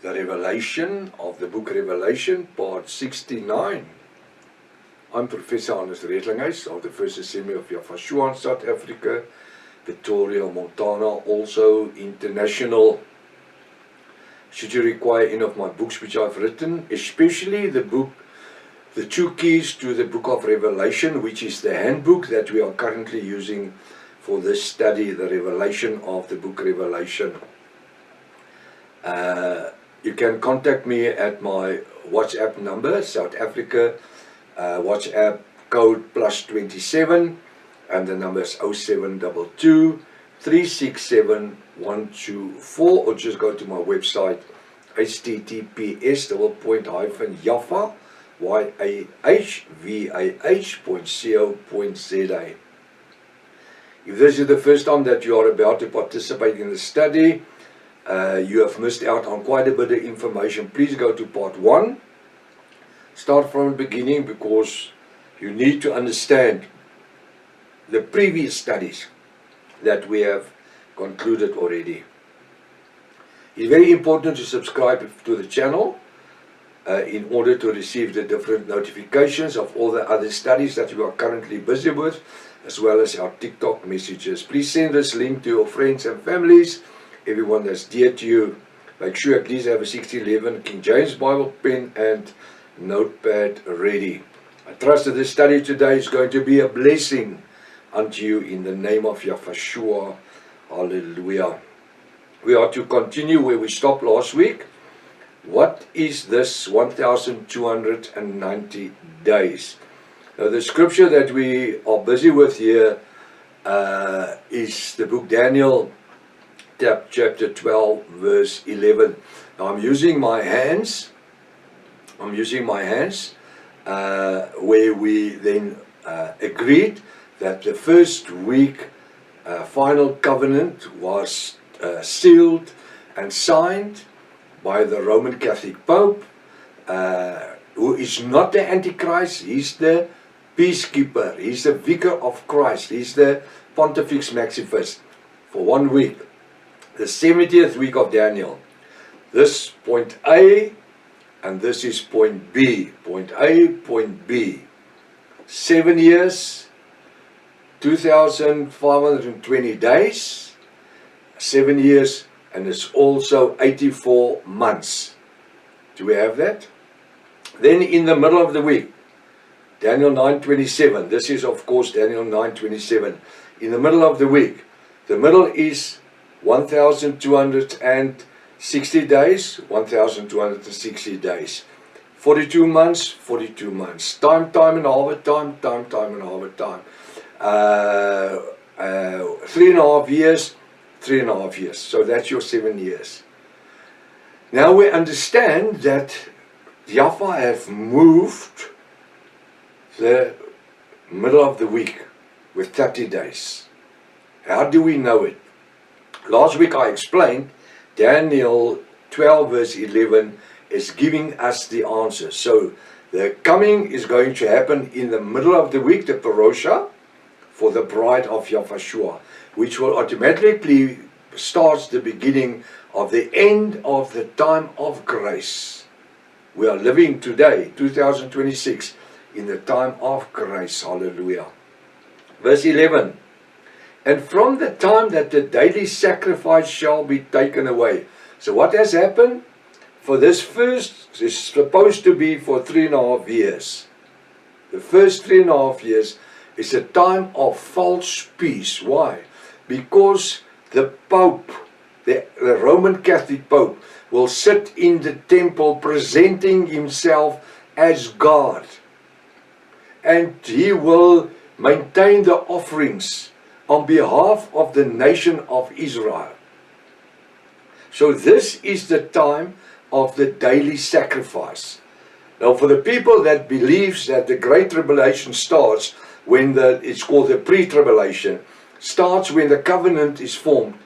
The Revelation of the Book Revelation, part 69. I'm Professor Hannes Redlinghuis of the First Assembly of Yafashua in South Africa, Victoria, Montana, also international. Should you require any of my books which I've written, especially the book, The Two Keys to the Book of Revelation, which is the handbook that we are currently using for this study, the Revelation of the Book Revelation. You can contact me at my WhatsApp number, South Africa, WhatsApp code +27, and the number is 0722 367 124, or just go to my website, https://yahvah.co.za. If this is the first time that you are about to participate in the study, you have missed out on quite a bit of information. Please go to part 1. Start from the beginning, because you need to understand the previous studies that we have concluded already. It's very important to subscribe to the channel in order to receive the different notifications of all the other studies that we are currently busy with, as well as our TikTok messages. Please send this link to your friends and families, everyone that's dear to you. Make sure at least have a 1611 King James Bible pen and notepad ready. I trust that this study today is going to be a blessing unto you in the name of Yahweh. Hallelujah. We are to continue where we stopped last week. What is this 1290 days? Now, the scripture that we are busy with here is the book Daniel, chapter 12, verse 11. Now, I'm using my hands, where we then agreed that the first week final covenant was sealed and signed by the Roman Catholic Pope, who is not the Antichrist. He's the peacekeeper. He's the vicar of Christ. He's the Pontifex Maximus for 1 week. The 70th week of Daniel. This point A, and this is point B. Point A, point B. 7 years, 2,520 days, 7 years, and it's also 84 months. Do we have that? Then in the middle of the week, Daniel 9:27. This is, of course, Daniel 9:27. In the middle of the week, the middle is 1,260 days, 1,260 days. 42 months, 42 months. Time and a half time, time and a half time. 3.5 years, 3.5 years. So that's your 7 years. Now we understand that Yahweh have moved the middle of the week with 30 days. How do we know it? Last week I explained Daniel 12 verse 11 is giving us the answer. So the coming is going to happen in the middle of the week, the Parosha, for the bride of Yahweh, which will automatically starts the beginning of the end of the time of grace. We are living today, 2026, in the time of grace. Hallelujah. Verse 11. And from the time that the daily sacrifice shall be taken away. So what has happened? For this first, is supposed to be for 3.5 years. The first 3.5 years is a time of false peace. Why? Because the Pope, the Roman Catholic Pope, will sit in the temple presenting himself as God. And he will maintain the offerings on behalf of the nation of Israel. So this is the time of the daily sacrifice. Now, for the people that believes that the Great Tribulation starts when it's called the pre-tribulation, starts when the covenant is formed,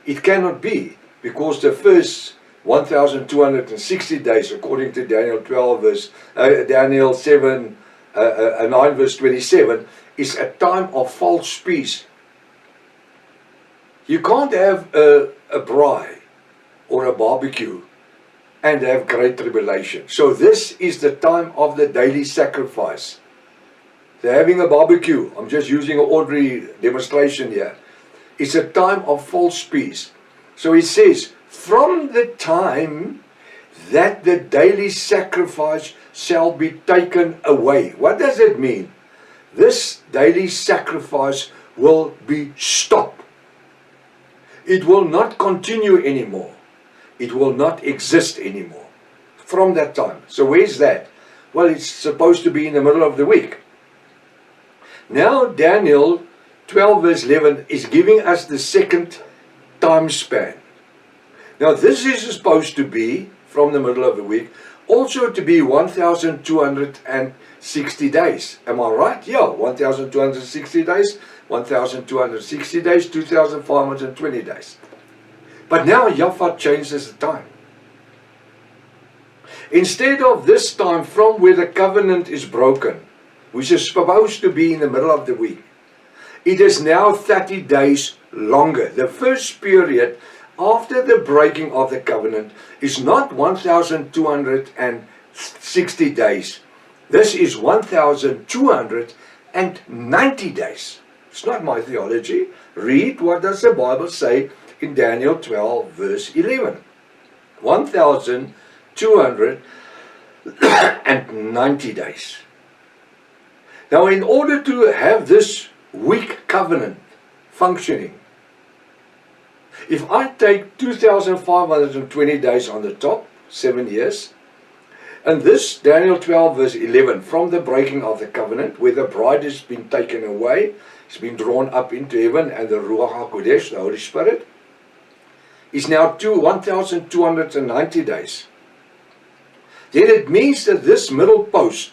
it cannot be, because the first 1,260 days, according to Daniel 12 verse Daniel 7 9 verse 27, is a time of false peace. You can't have a braai or a barbecue and have great tribulation. So this is the time of the daily sacrifice. They're having a barbecue. I'm just using an ordinary demonstration here. It's a time of false peace. So he says, from the time that the daily sacrifice shall be taken away. What does it mean? This daily sacrifice will be stopped. It will not continue anymore. It will not exist anymore from that time. So where's that? Well, it's supposed to be in the middle of the week. Now Daniel 12 verse 11 is giving us the second time span. Now this is supposed to be from the middle of the week, also to be 1,260 days. Am I right? Yeah, 1,260 days, 1,260 days, 2,520 days. But now Yahweh changes the time. Instead of this time from where the covenant is broken, which is supposed to be in the middle of the week, it is now 30 days longer. The first period after the breaking of the covenant is not 1,260 days. This is 1,290 days. It's not my theology. Read what does the Bible say in Daniel 12 verse 11. 1,290 days. Now in order to have this week covenant functioning, if I take 2,520 days on the top, 7 years, and this Daniel 12 verse 11, from the breaking of the covenant, where the bride has been taken away, it's been drawn up into heaven, and the Ruach HaKodesh, the Holy Spirit, is now 1,290 days. Then it means that this middle post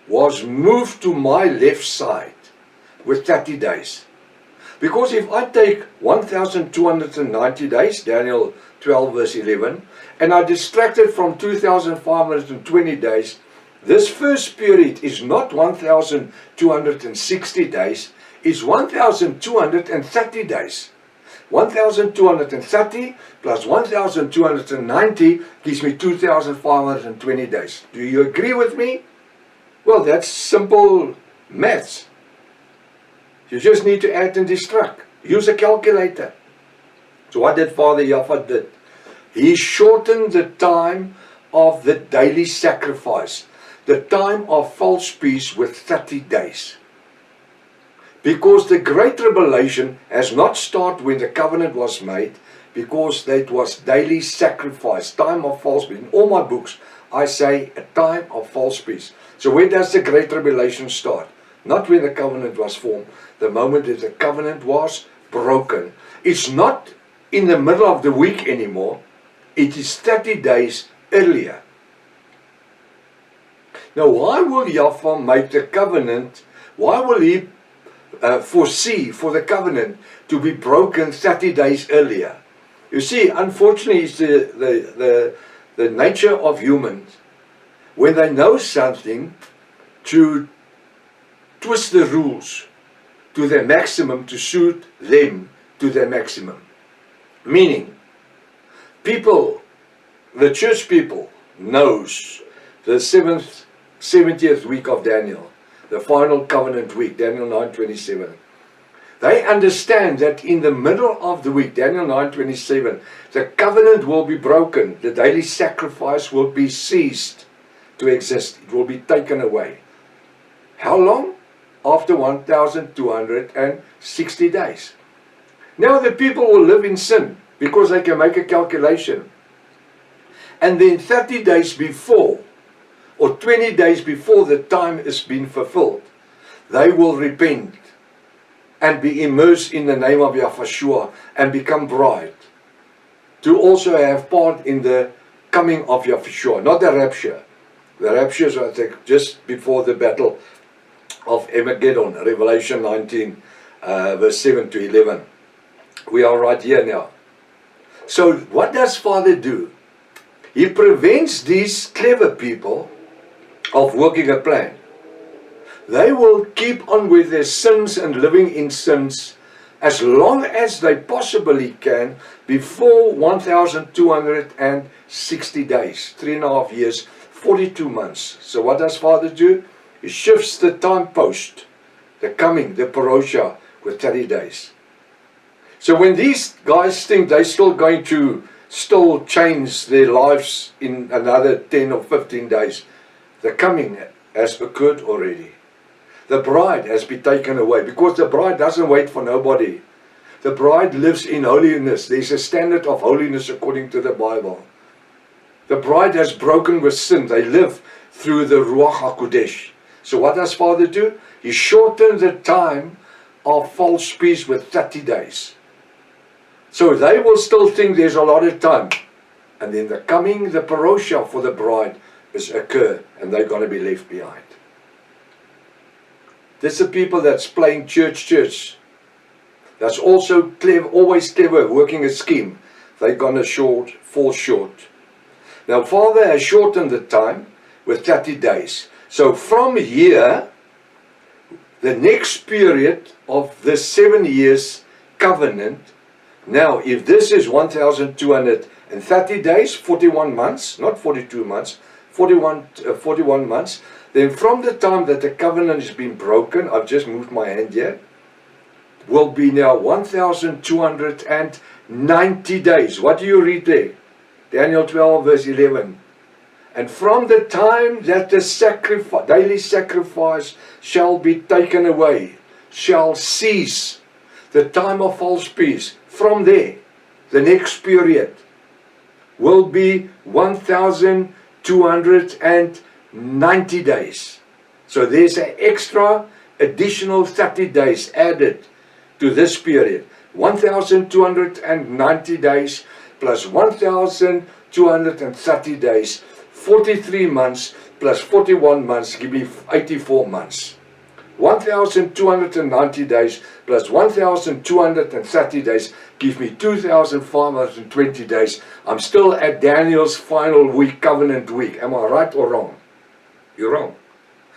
was moved to my left side with 30 days. Because if I take 1,290 days, Daniel 12 verse 11, and I distract it from 2,520 days, this first period is not 1,260 days, it's 1,230 days. 1,230 plus 1,290 gives me 2,520 days. Do you agree with me? Well, that's simple maths. You just need to add and distract. Use a calculator. So what did Father Yahweh did? He shortened the time of the daily sacrifice, the time of false peace, with 30 days. Because the Great Tribulation has not started when the covenant was made, because that was daily sacrifice, time of false peace. In all my books, I say a time of false peace. So where does the Great Tribulation start? Not when the covenant was formed, the moment that the covenant was broken. It's not in the middle of the week anymore. It is 30 days earlier. Now why will Yahweh make the covenant, why will he foresee for the covenant to be broken 30 days earlier? You see, unfortunately, it's the nature of humans, when they know something, to twist the rules to their maximum to suit them to their maximum. Meaning, people, the church people, knows the 70th week of Daniel, the final covenant week, Daniel 9:27. They understand that in the middle of the week, Daniel 9:27, the covenant will be broken. The daily sacrifice will be ceased to exist. It will be taken away. How long? After 1,260 days. Now the people will live in sin because they can make a calculation. And then 30 days before, or 20 days before the time has been fulfilled, they will repent and be immersed in the name of Yahushua and become bride, to also have part in the coming of Yahushua, not the rapture. The rapture is, I think, just before the battle of Armageddon, Revelation 19, verse 7 to 11. We are right here now. So what does Father do? He prevents these clever people of working a plan. They will keep on with their sins and living in sins as long as they possibly can before 1,260 days, 3.5 years, 42 months. So what does Father do? He shifts the time post, the coming, the parosha, with 30 days. So when these guys think they're still going to change their lives in another 10 or 15 days, the coming has occurred already. The bride has been taken away, because the bride doesn't wait for nobody. The bride lives in holiness. There's a standard of holiness according to the Bible. The bride has broken with sin. They live through the Ruach HaKodesh. So what does Father do? He shortened the time of false peace with 30 days. So they will still think there's a lot of time. And then the coming, the parosha for the bride is occur, and they're going to be left behind. This is the people that's playing church. That's also clever, always clever, working a scheme. They're going to fall short. Now, Father has shortened the time with 30 days. So from here, the next period of the 7 years covenant, now if this is 1,230 days, 41 months, not 42 months, 41 months, then from the time that the covenant has been broken, I've just moved my hand here, will be now 1,290 days. What do you read there? Daniel 12 verse 11. And from the time that the daily sacrifice shall be taken away, shall cease, the time of false peace, from there, the next period will be 1,290 days. So there's an extra additional 30 days added to this period. 1,290 days plus 1,230 days, 43 months plus 41 months give me 84 months. 1,290 days plus 1,230 days give me 2,520 days. I'm still at Daniel's final week, covenant week. Am I right or wrong? You're wrong.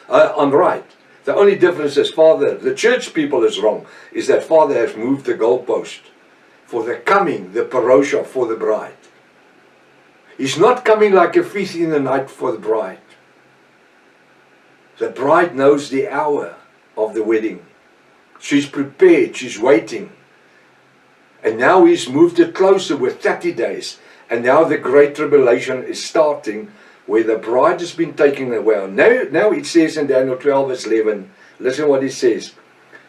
I'm right. The only difference is Father, the church people is wrong, is that Father has moved the goalpost for the coming, the parosha for the bride. He's not coming like a thief in the night for the bride. The bride knows the hour of the wedding. She's prepared, she's waiting. And now he's moved it closer with 30 days. And now the great tribulation is starting, where the bride has been taken away. Now it says in Daniel 12 verse 11, listen what he says.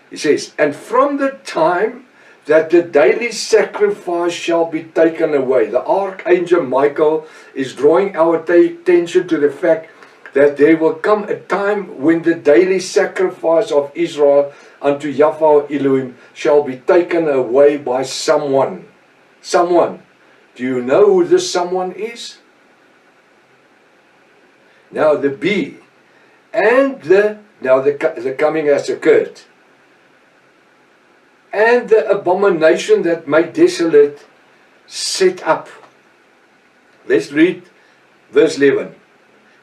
He says, and from the time that the daily sacrifice shall be taken away. The Archangel Michael is drawing our attention to the fact that there will come a time when the daily sacrifice of Israel unto Yahweh Elohim shall be taken away by someone. Someone. Do you know who this someone is? Now the B and the coming has occurred. And the abomination that made desolate set up. Let's read verse 11.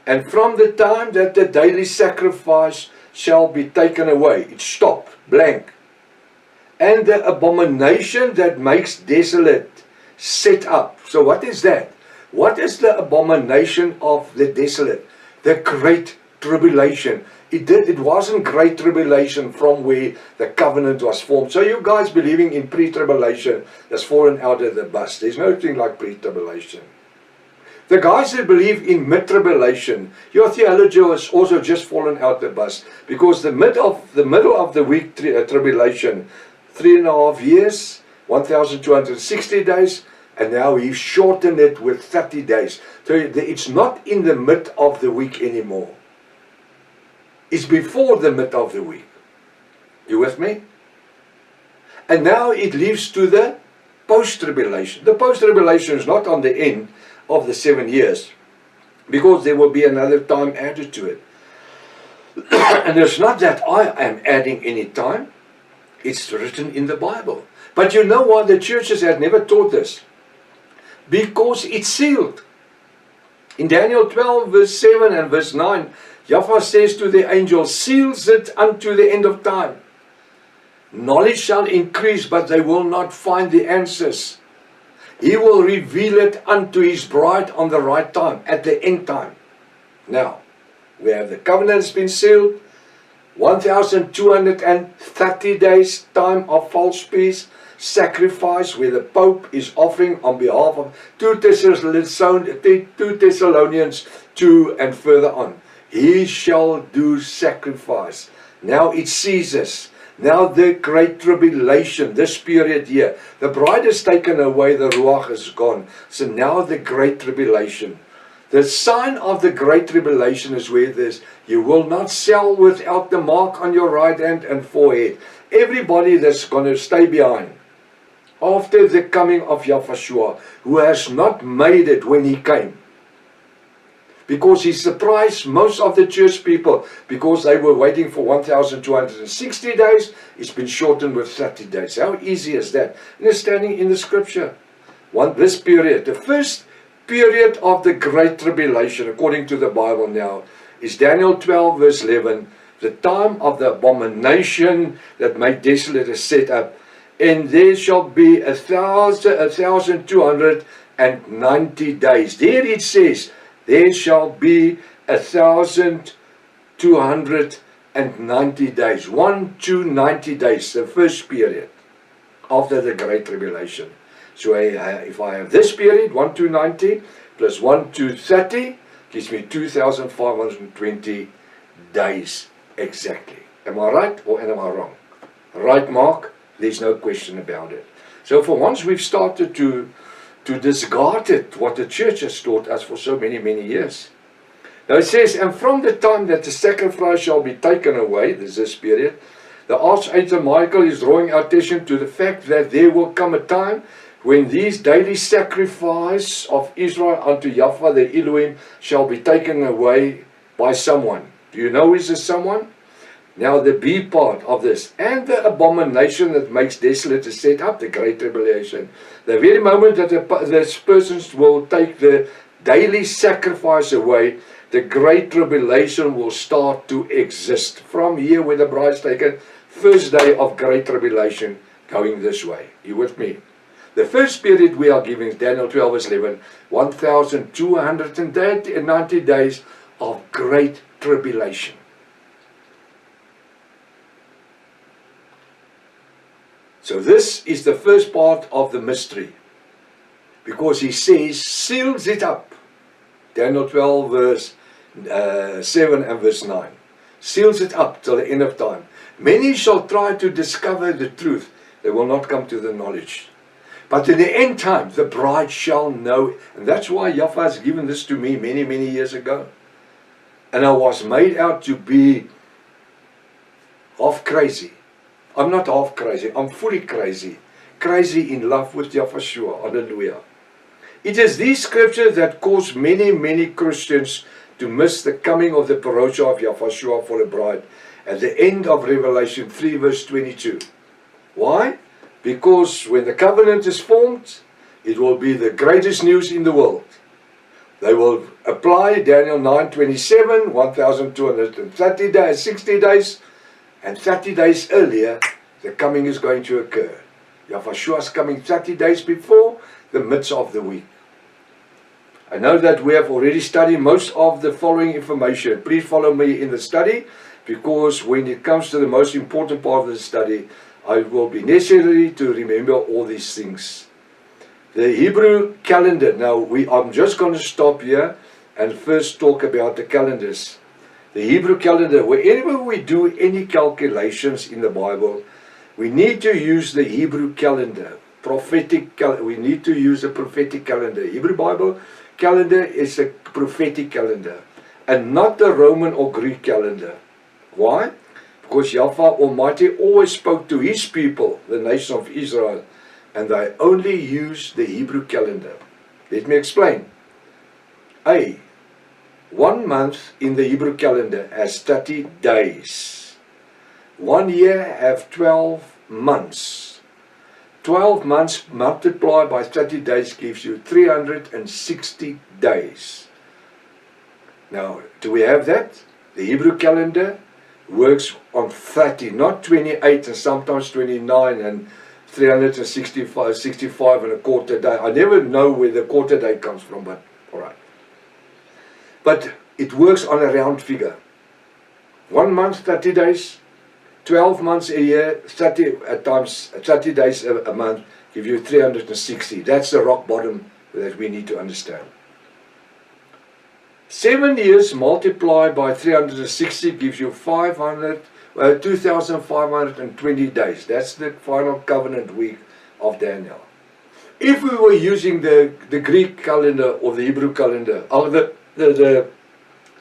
And from the time that the daily sacrifice shall be taken away, it stopped, blank. And the abomination that makes desolate set up. So what is that? What is the abomination of the desolate? The great tribulation. It wasn't great tribulation from where the covenant was formed. So you guys believing in pre-tribulation has fallen out of the bus. There's no thing like pre-tribulation. The guys that believe in mid-tribulation, your theology has also just fallen out the bus, because the middle of the week tribulation, 3.5 years, 1,260 days, and now he's shortened it with 30 days. So it's not in the mid of the week anymore. It's before the mid of the week. You with me? And now it leads to the post-tribulation. The post-tribulation is not on the end of the 7 years, because there will be another time added to it. And it's not that I am adding any time. It's written in the Bible. But you know why the churches have never taught this? Because it's sealed. In Daniel 12 verse 7 and verse 9, Yahweh says to the angel, seals it unto the end of time. Knowledge shall increase, but they will not find the answers. He will reveal it unto his bride on the right time, at the end time. Now, we have the covenant has been sealed, 1230 days time of false peace, sacrifice where the Pope is offering on behalf of 2 Thessalonians 2 and further on. He shall do sacrifice. Now it ceases. Now the great tribulation, this period here, the bride is taken away, the Ruach is gone. So now the great tribulation. The sign of the great tribulation is where this, you will not sell without the mark on your right hand and forehead. Everybody that's going to stay behind after the coming of Yahushua, who has not made it when he came. Because he surprised most of the church people, because they were waiting for 1260 days, it's been shortened with 30 days. How easy is that? And it's standing in the scripture. This period, the first period of the great tribulation, according to the Bible now, is Daniel 12 verse 11, the time of the abomination that made desolate is set up, and there shall be 1,290 days. There it says, there shall be 1,290 days. 1,290 days, the first period after the great tribulation. So if I have this period, 1,290 plus 1,230, gives me 2,520 days exactly. Am I right or am I wrong? Right, Mark? There's no question about it. So for once we've started to discard it, what the church has taught us for so many, many years. Now it says, and from the time that the sacrifice shall be taken away, this period, the Archangel Michael is drawing our attention to the fact that there will come a time when these daily sacrifice of Israel unto Yahweh the Elohim shall be taken away by someone. Do you know who is this someone? Now the B part of this, and the abomination that makes desolate is set up, the great tribulation. The very moment that this persons will take the daily sacrifice away, the great tribulation will start to exist. From here where the bride's taken, first day of great tribulation, going this way. You with me? The first period we are giving is Daniel 12 verse 11, 1,290 days of great tribulation. So this is the first part of the mystery, because he says, seals it up. Daniel 12 verse 7 and verse 9. Seals it up till the end of time. Many shall try to discover the truth. They will not come to the knowledge. But in the end time, the bride shall know. And that's why Yahweh has given this to me many, many years ago. And I was made out to be half crazy. I'm not half crazy, I'm fully crazy. Crazy in love with Yahushua. Hallelujah. It is these scriptures that cause many, many Christians to miss the coming of the parosha of Yahushua for a bride at the end of Revelation 3 verse 22. Why? Because when the covenant is formed, it will be the greatest news in the world. They will apply Daniel 9:27, 1,230 days, 60 days, and 30 days earlier, the coming is going to occur. Yahushua is coming 30 days before the midst of the week. I know that we have already studied most of the following information. Please follow me in the study, because when it comes to the most important part of the study, it will be necessary to remember all these things. The Hebrew calendar. Now, I'm just going to stop here and first talk about the calendars. The Hebrew calendar, whenever we do any calculations in the Bible, we need to use the Hebrew calendar. We need to use a prophetic calendar. Hebrew Bible calendar is a prophetic calendar, and not the Roman or Greek calendar. Why? Because Yahweh Almighty always spoke to his people, the nation of Israel, and they only use the Hebrew calendar. Let me explain. A. 1 month in the Hebrew calendar has 30 days. 1 year have 12 months. 12 months multiplied by 30 days gives you 360 days. Now, do we have that? The Hebrew calendar, works on 30, not 28 and sometimes 29 and 365 65 and a quarter day. I never know where the quarter day comes from, but all right. But it works on a round figure. 1 month, 30 days, 12 months a year, 30 at times 30 days a month give you 360. That's the rock bottom that we need to understand. 7 years multiplied by 360 gives you 2,520 days. That's the final covenant week of Daniel. If we were using the Greek calendar or the Hebrew calendar, or the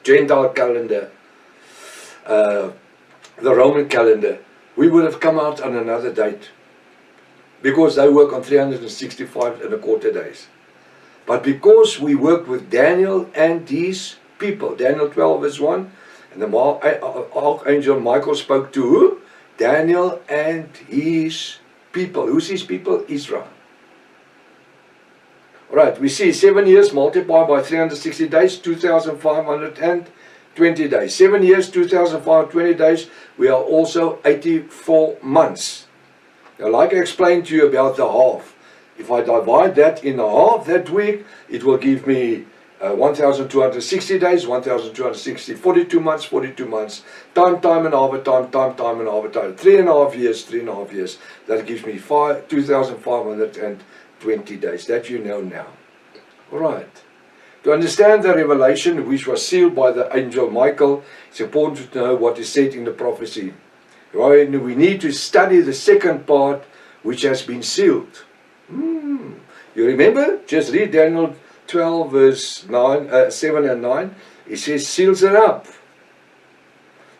Gentile calendar, the Roman calendar, we would have come out on another date, because they work on 365 and a quarter days. But because we worked with Daniel and his people, Daniel 12 verse 1, and the Archangel Michael spoke to who? Daniel and his people. Who's his people? Israel. Alright, we see 7 years multiplied by 360 days, 2,520 days. 7 years, 2,520 days, we are also 84 months. Now, like I explained to you about the half, if I divide that in half that week, it will give me 1,260 days, 1,260, 42 months, 42 months, time and half a time, time and half a time, 3.5 years, 3.5 years. That gives me 2,520 days. That you know now. All right. To understand the revelation which was sealed by the angel Michael, it's important to know what is said in the prophecy. We need to study the second part which has been sealed. You remember? Just read Daniel 12 verse 7 and 9. It says seals it up.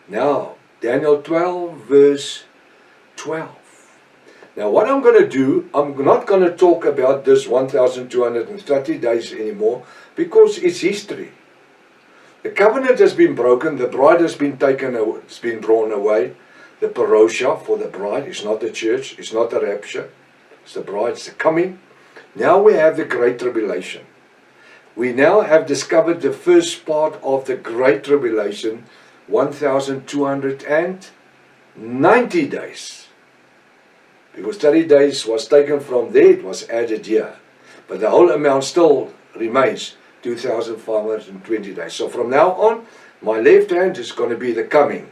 Now, Daniel 12 verse 12. Now what I'm going to do, I'm not going to talk about this 1,230 days anymore, because it's history. The covenant has been broken, the bride has been taken, it's been drawn away. The parousia for the bride is not the church, it's not the rapture, it's the bride, it's the coming. Now we have the Great Tribulation. We now have discovered the first part of the Great Tribulation, 1,290 days. Because 30 days was taken from there, it was added here. But the whole amount still remains 2,520 days. So from now on, my left hand is going to be the coming.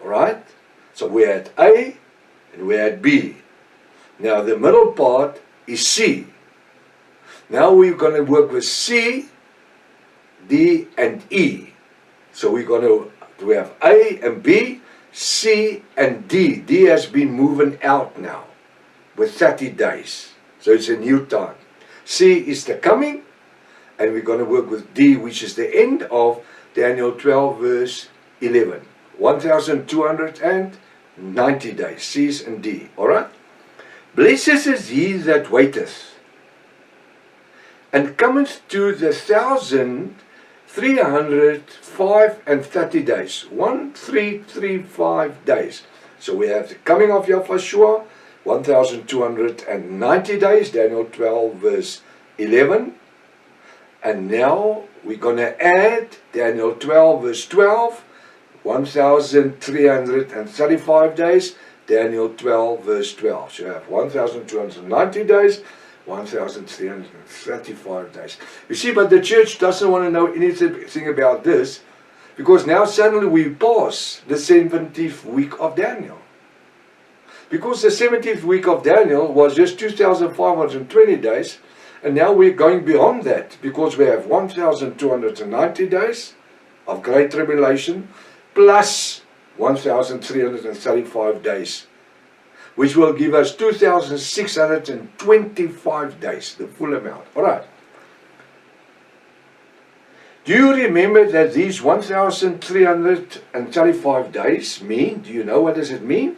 Alright? So we're at A and we're at B. Now the middle part is C. Now we're going to work with C, D and E. So we have A and B, C and D. D has been moving out now with 30 days. So it's a new time. C is the coming, and we're going to work with D, which is the end of Daniel 12 verse 11. 1,290 days, C's and D. Alright? Blessed is he that waiteth, and cometh to the 1,330 days. 1,335 days. So we have the coming of Yahushua, 1,290 days, Daniel 12 verse 11. And now we're going to add Daniel 12 verse 12, 1,335 days, Daniel 12 verse 12. So you have 1,290 days, 1,335 days. You see, but the church doesn't want to know anything about this, because now suddenly we pass the 70th week of Daniel. Because the 70th week of Daniel was just 2,520 days, and now we're going beyond that, because we have 1,290 days of Great Tribulation, plus 1,335 days, which will give us 2,625 days, the full amount. Alright. Do you remember that these 1,335 days mean? Do you know what does it mean?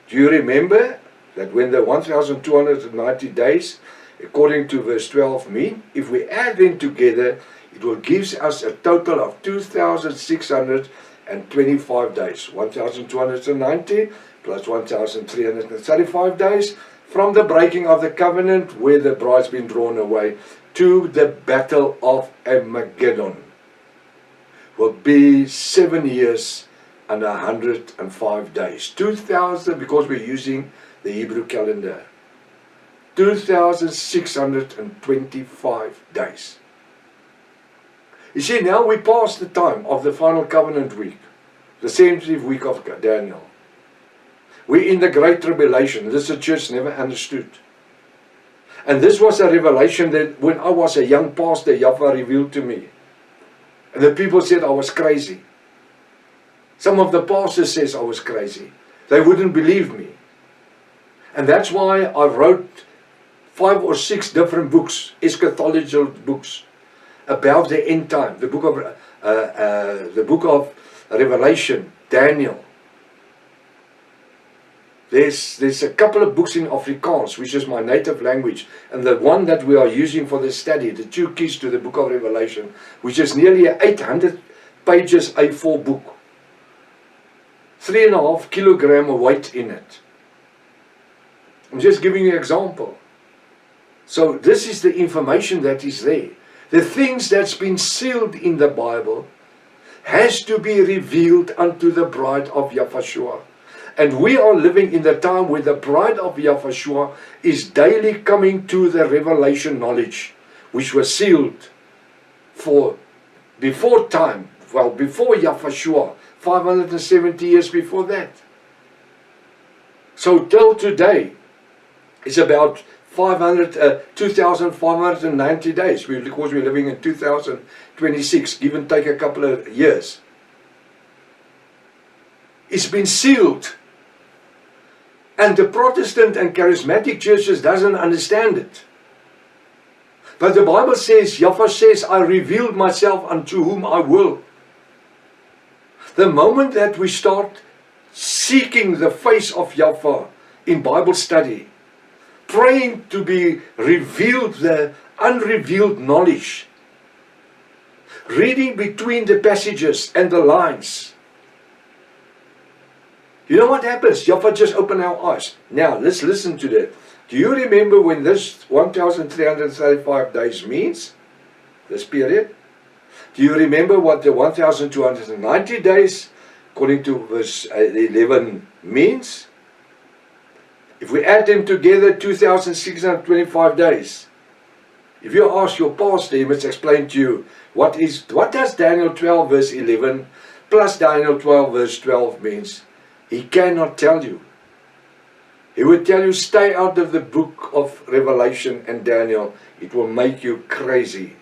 Do you remember that when the 1,290 days, according to verse 12, mean? If we add them together, it will give us a total of 2,625 days. 1,290 plus 1,335 days from the breaking of the covenant, where the bride's been drawn away, to the battle of Armageddon. Will be 7 years 105 days. 2,000, because we're using the Hebrew calendar. 2,625 days. You see, now we pass the time of the final covenant week, the 70th week of Daniel. We're in the Great Tribulation. This the church never understood. And this was a revelation that when I was a young pastor, Yahweh revealed to me. And the people said I was crazy. Some of the pastors says I was crazy. They wouldn't believe me. And that's why I wrote 5 or 6 different books, eschatological books, about the end time. The book of Revelation, Daniel. There's a couple of books in Afrikaans, which is my native language, and the one that we are using for this study, the 2 keys to the book of Revelation, which is nearly an 800 pages A4 book. 3.5 kilogram weight in it. I'm just giving you an example. So this is the information that is there. The things that's been sealed in the Bible has to be revealed unto the bride of Yahushua. And we are living in the time where the bride of Yahushua is daily coming to the revelation knowledge, which was sealed for before time, well, before Yahushua, 570 years before that. So till today, it's about 2,590 days, because we're living in 2026, give and take a couple of years. It's been sealed. And the Protestant and charismatic churches doesn't understand it. But the Bible says, Yahweh says, I revealed myself unto whom I will. The moment that we start seeking the face of Yahweh in Bible study, praying to be revealed the unrevealed knowledge, reading between the passages and the lines, you know what happens? Yahweh just opened our eyes. Now, let's listen to that. Do you remember when this 1,335 days means? This period? Do you remember what the 1,290 days, according to verse 11, means? If we add them together, 2,625 days. If you ask your pastor, he must explain to you what does Daniel 12 verse 11 plus Daniel 12 verse 12 means. He cannot tell you. He would tell you, stay out of the book of Revelation and Daniel. It will make you crazy.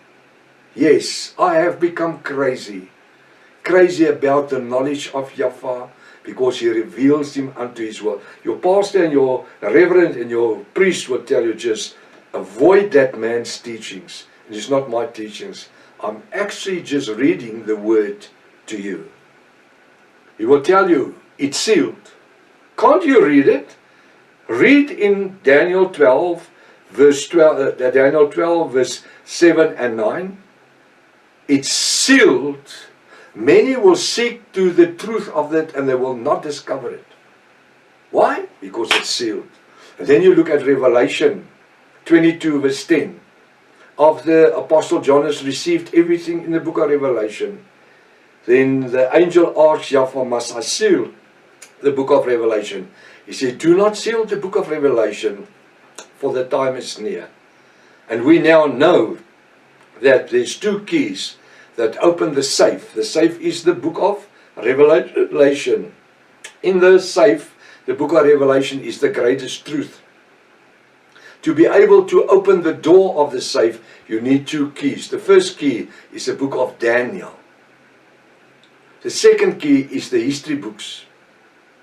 Yes, I have become crazy. Crazy about the knowledge of Yahweh, because he reveals him unto his word. Your pastor and your reverend and your priest will tell you, just avoid that man's teachings. It is not my teachings. I'm actually just reading the word to you. He will tell you, it's sealed. Can't you read it? Read in Daniel 12 verse 12, Daniel 12 verse 7 and 9. It's sealed. Many will seek to the truth of that and they will not discover it. Why? Because it's sealed. And then you look at Revelation 22 verse 10. After Apostle John has received everything in the book of Revelation, then the angel asked Yahweh, must I seal the book of Revelation? He said, do not seal the book of Revelation, for the time is near. And we now know that there's 2 keys that open the safe. The safe is the book of Revelation. In the safe, the book of Revelation is the greatest truth. To be able to open the door of the safe, you need 2 keys. The first key is the book of Daniel. The second key is the history books.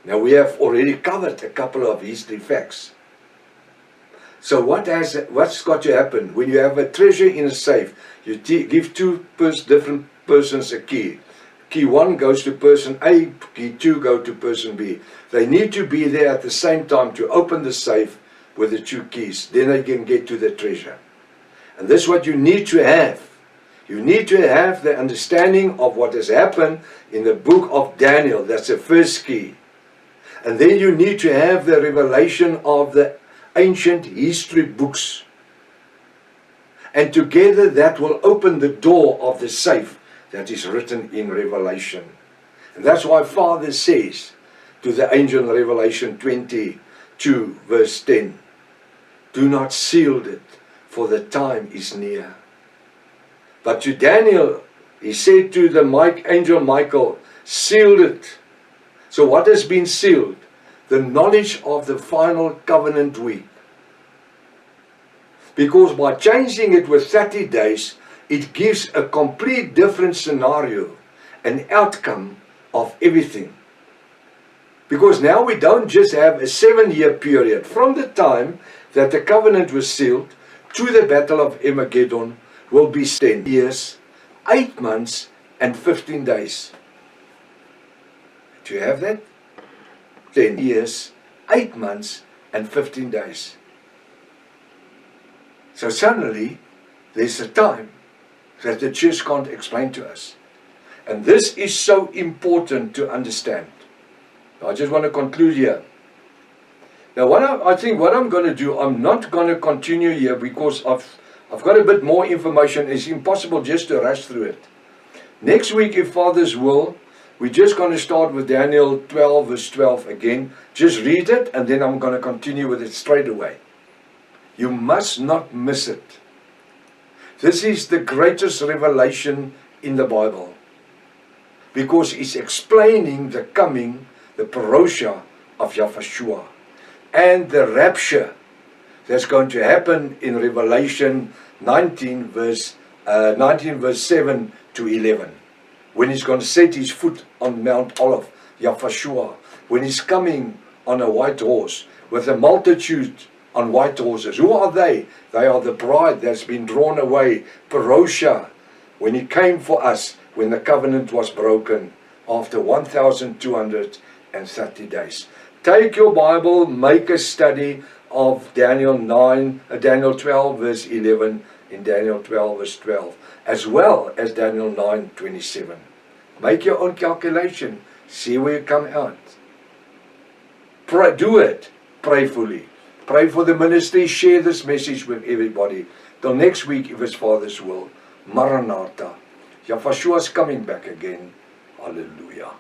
Now we have already covered a couple of history facts. So what's got to happen? When you have a treasure in a safe, you give 2 different persons a key. Key 1 goes to person A, key 2 go to person B. They need to be there at the same time to open the safe with the 2 keys. Then they can get to the treasure. And this is what you need to have. You need to have the understanding of what has happened in the book of Daniel. That's the first key. And then you need to have the revelation of the ancient history books. And together that will open the door of the safe that is written in Revelation. And that's why Father says to the angel in Revelation 22 verse 10, do not seal it, for the time is near. But to Daniel, he said to the angel Michael, seal it. So what has been sealed? The knowledge of the final covenant week. Because by changing it with 30 days, it gives a complete different scenario, an outcome of everything. Because now we don't just have a 7-year period from the time that the covenant was sealed to the battle of Armageddon will be 10 years, 8 months and 15 days. Do you have that? 10 years, 8 months and 15 days. So suddenly there's a time that the church can't explain to us. And this is so important to understand. I just want to conclude here. Now I think what I'm going to do, I'm not going to continue here because I've got a bit more information. It's impossible just to rush through it. Next week, if Father's will, we're just going to start with Daniel 12 verse 12 again. Just read it and then I'm going to continue with it straight away. You must not miss it. This is the greatest revelation in the Bible. Because it's explaining the coming, the parousia of Yahushua. And the rapture that's going to happen in Revelation 19 verse 7 to 11. When he's going to set his foot on Mount Olive, Yahushua. When he's coming on a white horse with a multitude on white horses. Who are they? They are the bride that's been drawn away. Parousia, when he came for us, when the covenant was broken after 1,230 days. Take your Bible, make a study of Daniel 12 verse 11 and Daniel 12 verse 12, as well as Daniel 9:27. Make your own calculation. See where you come out. Pray, do it prayerfully. Pray for the ministry. Share this message with everybody. Till next week, if it's Father's will. Maranatha. Yahushua's coming back again. Hallelujah.